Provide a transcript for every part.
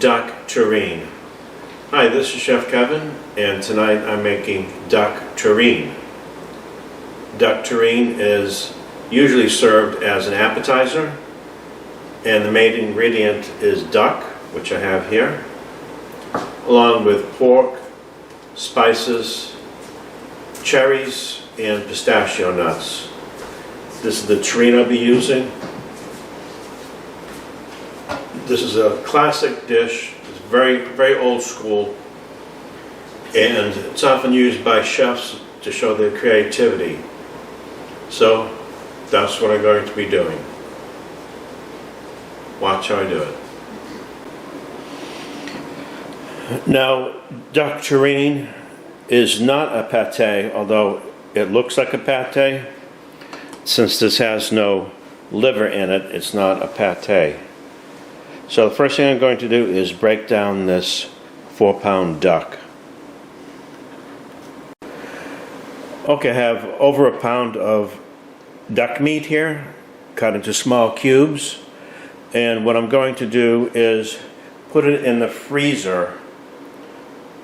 duck terrine. Hi, this is Chef Kevin, and tonight I'm making duck terrine. Duck terrine is usually served as an appetizer, and the main ingredient is duck, which I have here, along with pork, spices, cherries, and pistachio nuts. This is the terrine I'll be using. This is a classic dish. It's very, very old school, and it's often used by chefs to show their creativity. So that's what I'm going to be doing. Watch how I do it. Now, duck terrine is not a pate, although it looks like a pate. Since this has no liver in it, it's not a pate. So the first thing I'm going to do is break down this 4-pound duck. Okay, I have over a pound of duck meat here, cut into small cubes. And what I'm going to do is put it in the freezer,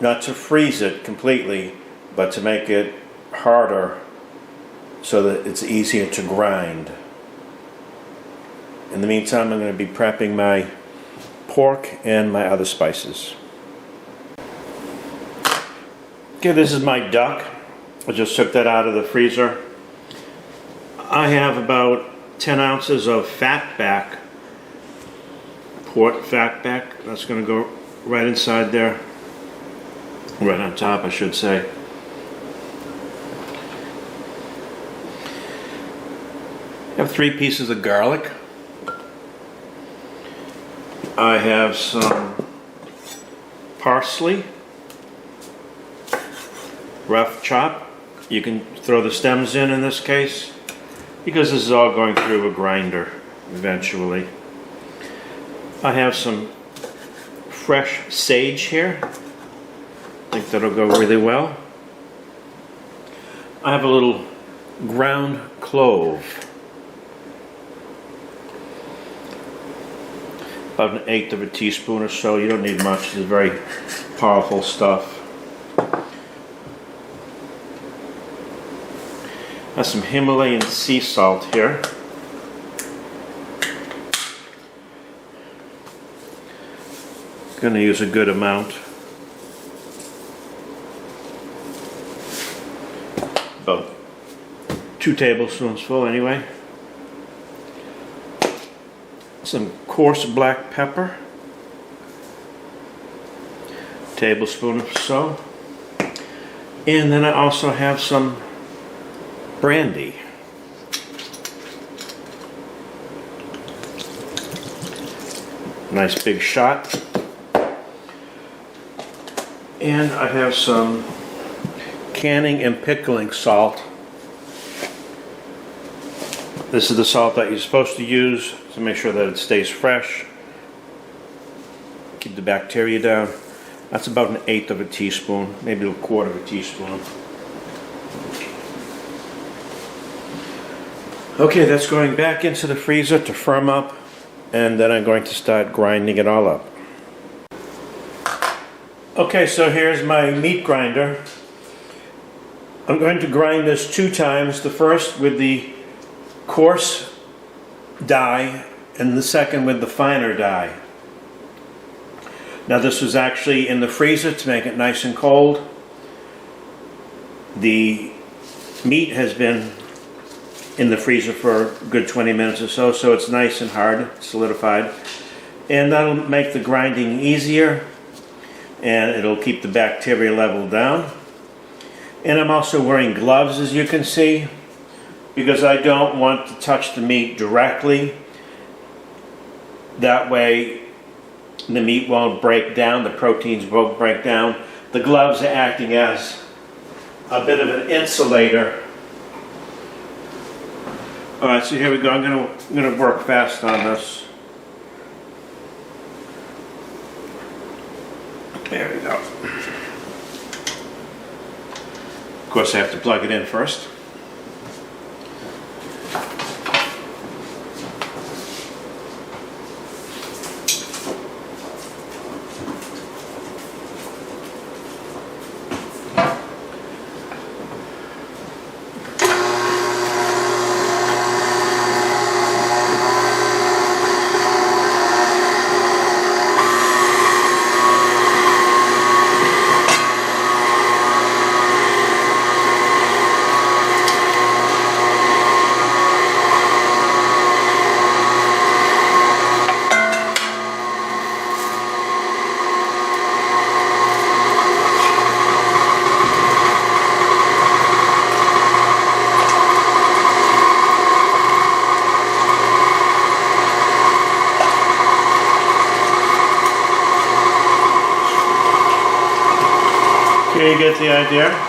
not to freeze it completely, but to make it harder so that it's easier to grind. In the meantime, I'm going to be prepping my pork and my other spices. Okay, this is my duck. I just took that out of the freezer. I have about 10 ounces of fat back, pork fat back. That's going to go right inside there, right on top, I should say. I have 3 pieces of garlic. I have some parsley, rough chop. You can throw the stems in this case, because this is all going through a grinder eventually. I have some fresh sage here. I think that'll go really well. I have a little ground clove. About 1/8 of a teaspoon or so. You don't need much. This is very powerful stuff. I have some Himalayan sea salt here. Going to use a good amount. About 2 tablespoons full anyway. Some coarse black pepper, tablespoon or so, and then I also have some brandy. Nice big shot. And I have some canning and pickling salt. This is the salt that you're supposed to use to make sure that it stays fresh. Keep the bacteria down. That's about 1/8 of a teaspoon, maybe 1/4 of a teaspoon. Okay, that's going back into the freezer to firm up, and then I'm going to start grinding it all up. Okay, so here's my meat grinder. I'm going to grind this 2 times. The first with the coarse dye and the second with the finer dye. Now this was actually in the freezer to make it nice and cold. The meat has been in the freezer for a good 20 minutes or so, so it's nice and hard, solidified. And that'll make the grinding easier, and it'll keep the bacteria level down. And I'm also wearing gloves, as you can see, because I don't want to touch the meat directly. That way the meat won't break down, the proteins won't break down. The gloves are acting as a bit of an insulator. Alright, so here we go. I'm gonna work fast on this. There we go. Of course I have to plug it in first. Okay, you get the idea.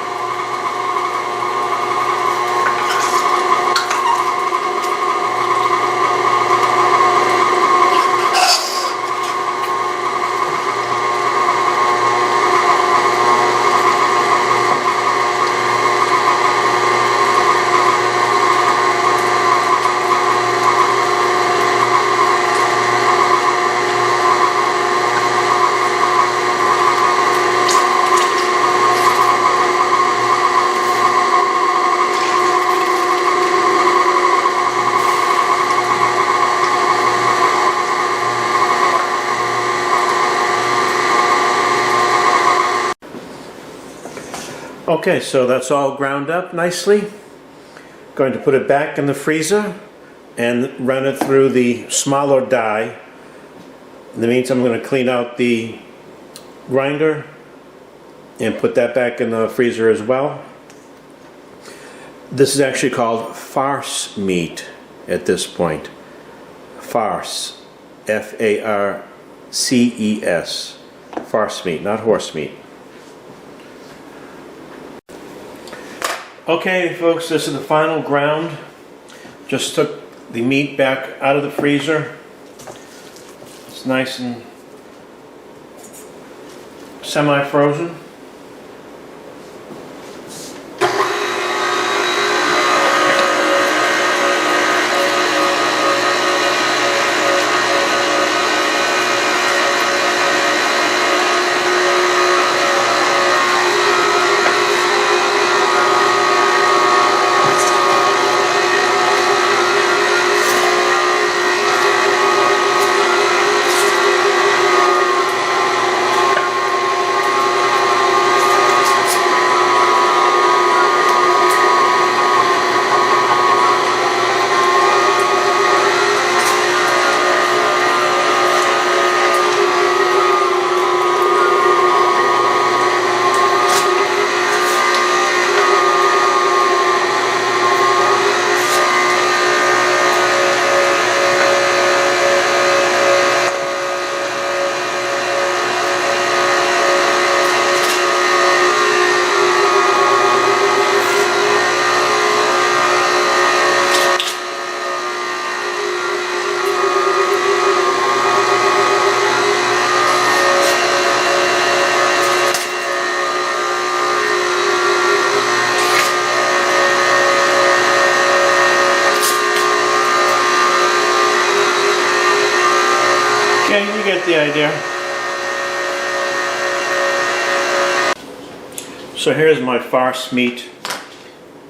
Okay, so that's all ground up nicely. Going to put it back in the freezer and run it through the smaller die. In the meantime, I'm going to clean out the grinder and put that back in the freezer as well. This is actually called farce meat at this point. Farce, F-A-R-C-E-S, farce meat, not horse meat. Okay folks, this is the final ground. Just took the meat back out of the freezer. It's nice and semi-frozen. Okay, you get the idea. So here's my farce meat,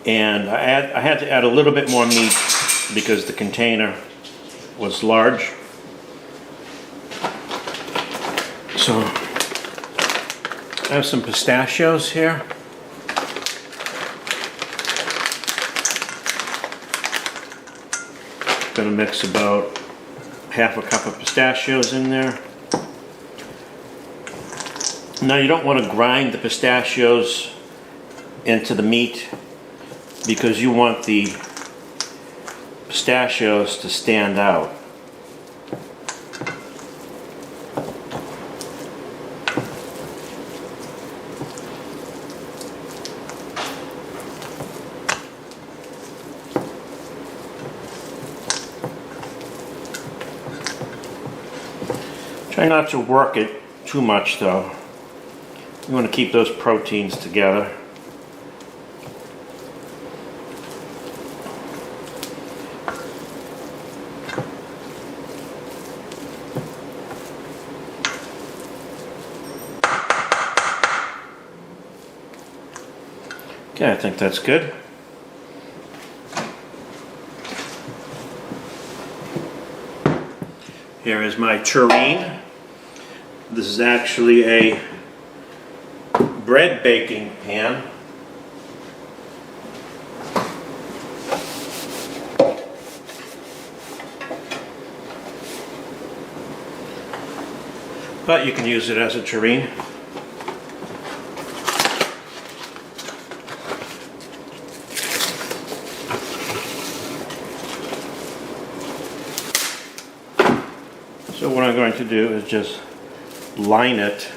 and I had to add a little bit more meat because the container was large. So I have some pistachios here. Gonna mix about half a cup of pistachios in there. Now you don't want to grind the pistachios into the meat because you want the pistachios to stand out. Try not to work it too much though. You want to keep those proteins together. Okay, I think that's good. Here is my terrine. This is actually a bread baking pan. But you can use it as a terrine. So what I'm going to do is just line it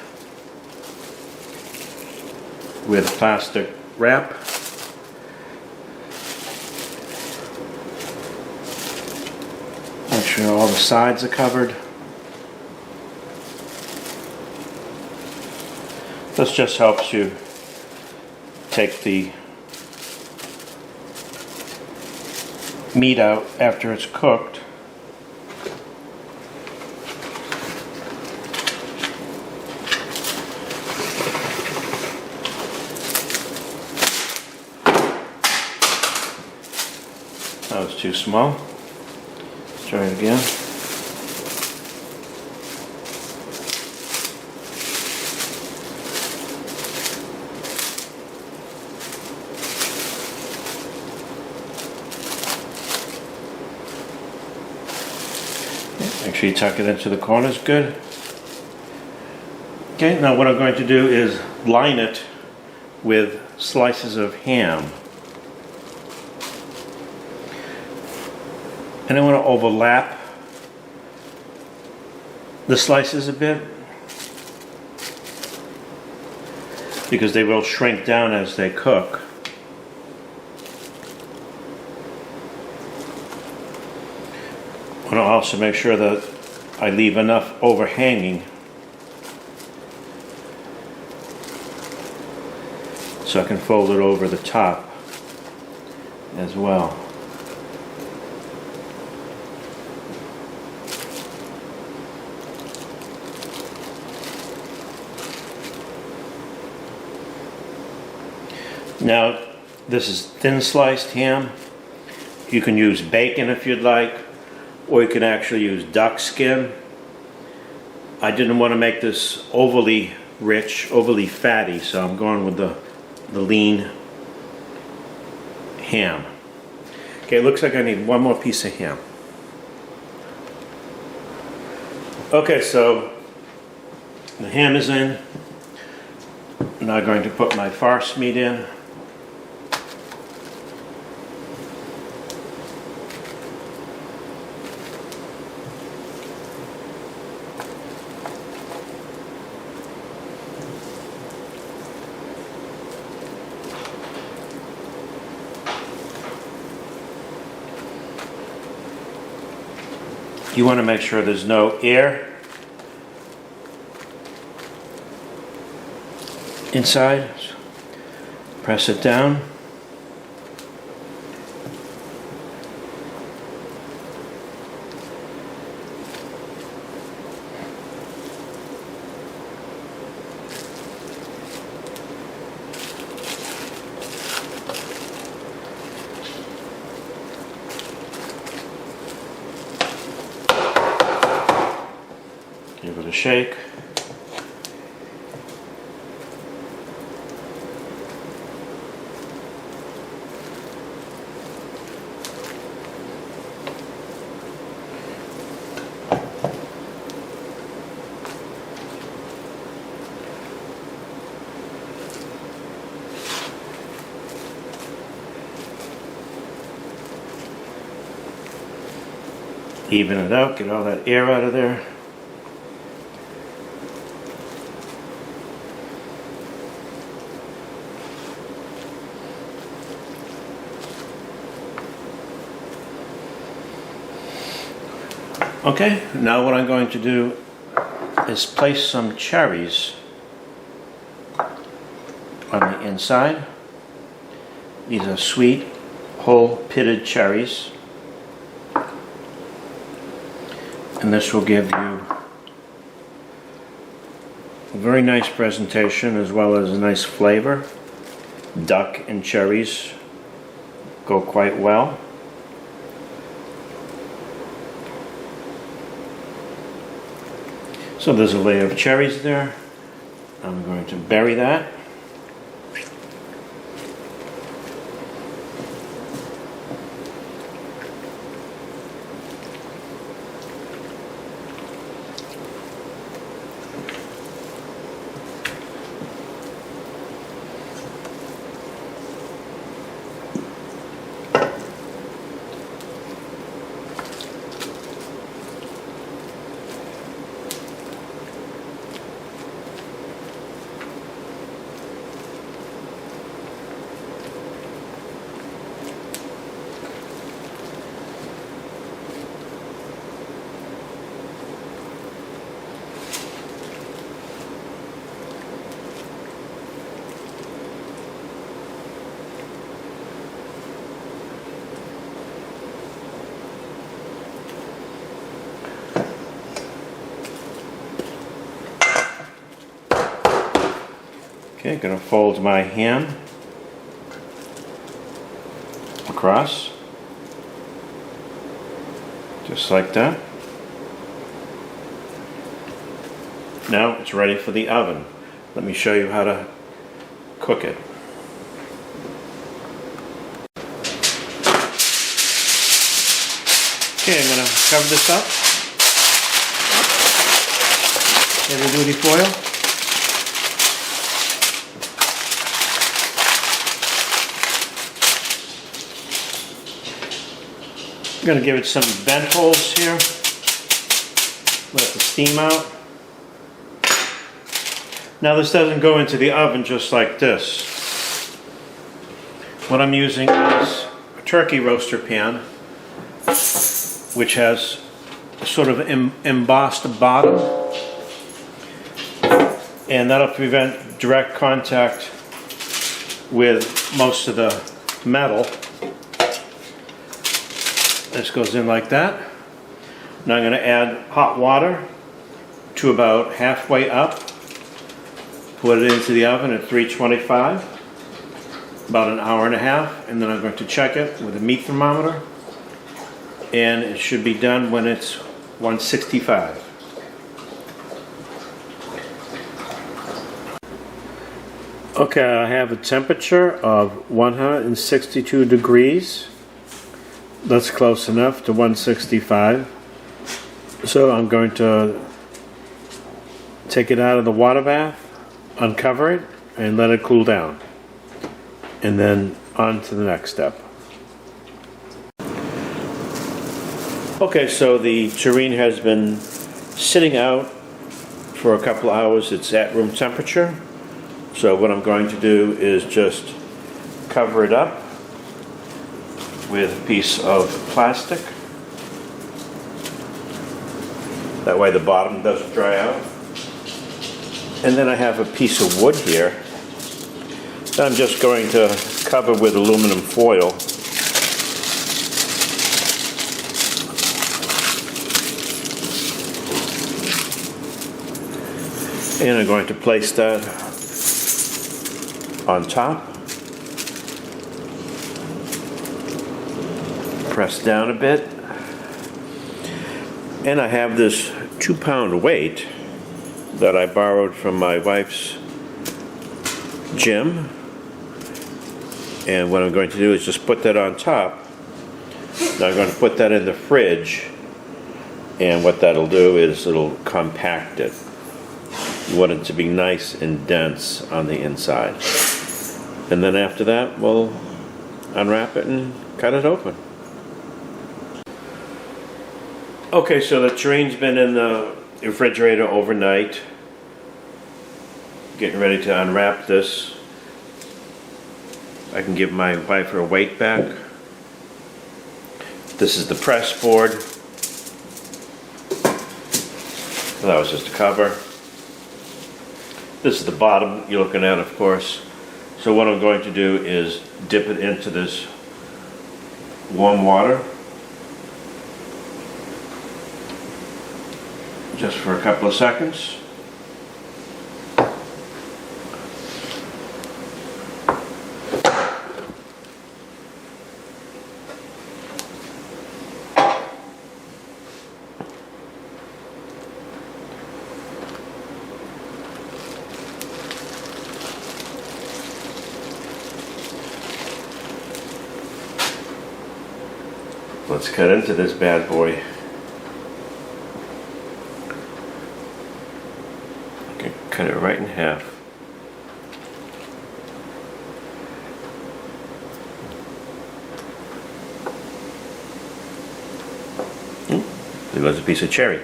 with plastic wrap. Make sure all the sides are covered. This just helps you take the meat out after it's cooked. That was too small. Let's try it again. Make sure you tuck it into the corners good. Okay, now what I'm going to do is line it with slices of ham. And I want to overlap the slices a bit because they will shrink down as they cook. I want to also make sure that I leave enough overhanging so I can fold it over the top as well. Now, this is thin sliced ham. You can use bacon if you'd like, or you can actually use duck skin. I didn't want to make this overly rich, overly fatty, so I'm going with the lean ham. Okay, it looks like I need one more piece of ham. Okay, so the ham is in. I'm now going to put my farce meat in. You want to make sure there's no air inside. Press it down. Give it a shake. Even it out, get all that air out of there. Okay, now what I'm going to do is place some cherries on the inside. These are sweet, whole pitted cherries. And this will give you a very nice presentation as well as a nice flavor. Duck and cherries go quite well. So there's a layer of cherries there. I'm going to bury that. Okay, gonna fold my ham across, just like that. Now it's ready for the oven. Let me show you how to cook it. Okay, I'm gonna cover this up. Heavy duty foil. I'm going to give it some vent holes here. Let the steam out. Now this doesn't go into the oven just like this. What I'm using is a turkey roaster pan, which has a sort of embossed bottom, and that'll prevent direct contact with most of the metal. This goes in like that. Now I'm going to add hot water to about halfway up. Put it into the oven at 325, about an hour and a half, and then I'm going to check it with a meat thermometer, and it should be done when it's 165. Okay, I have a temperature of 162 degrees. That's close enough to 165. So I'm going to take it out of the water bath, uncover it, and let it cool down. And then on to the next step. Okay, so the terrine has been sitting out for a couple hours. It's at room temperature. So what I'm going to do is just cover it up with a piece of plastic. That way the bottom doesn't dry out. And then I have a piece of wood here that I'm just going to cover with aluminum foil. And I'm going to place that on top. Press down a bit, and I have this 2-pound weight that I borrowed from my wife's gym, and what I'm going to do is just put that on top. Now I'm going to put that in the fridge, and what that'll do is it'll compact it. You want it to be nice and dense on the inside, and then after that we'll unwrap it and cut it open. Okay, so the terrine's been in the refrigerator overnight. Getting ready to unwrap this. I can give my wife her weight back. This is the press board. That was just a cover. This is the bottom you're looking at, of course. So what I'm going to do is dip it into this warm water. Just for a couple of seconds. Let's cut into this bad boy. Cut it right in half. There goes a piece of cherry.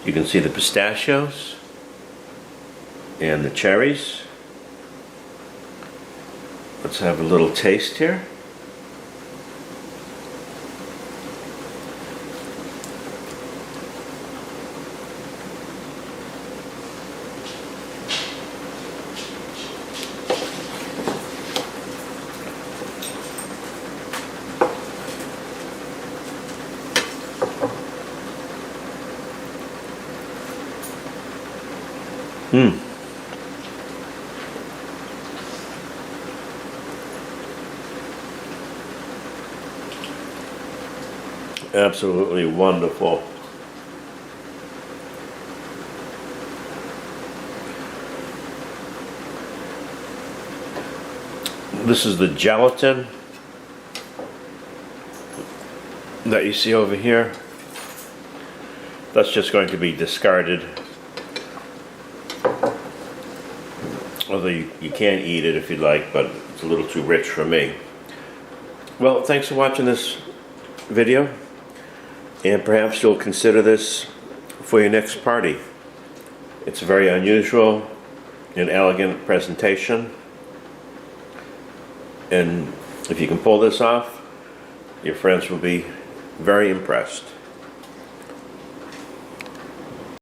You can see the pistachios and the cherries. Let's have a little taste here. Absolutely wonderful. This is the gelatin that you see over here. That's just going to be discarded. Although you can eat it if you'd like, but it's a little too rich for me. Well, thanks for watching this video, and perhaps you'll consider this for your next party. It's a very unusual and elegant presentation, and if you can pull this off, your friends will be very impressed.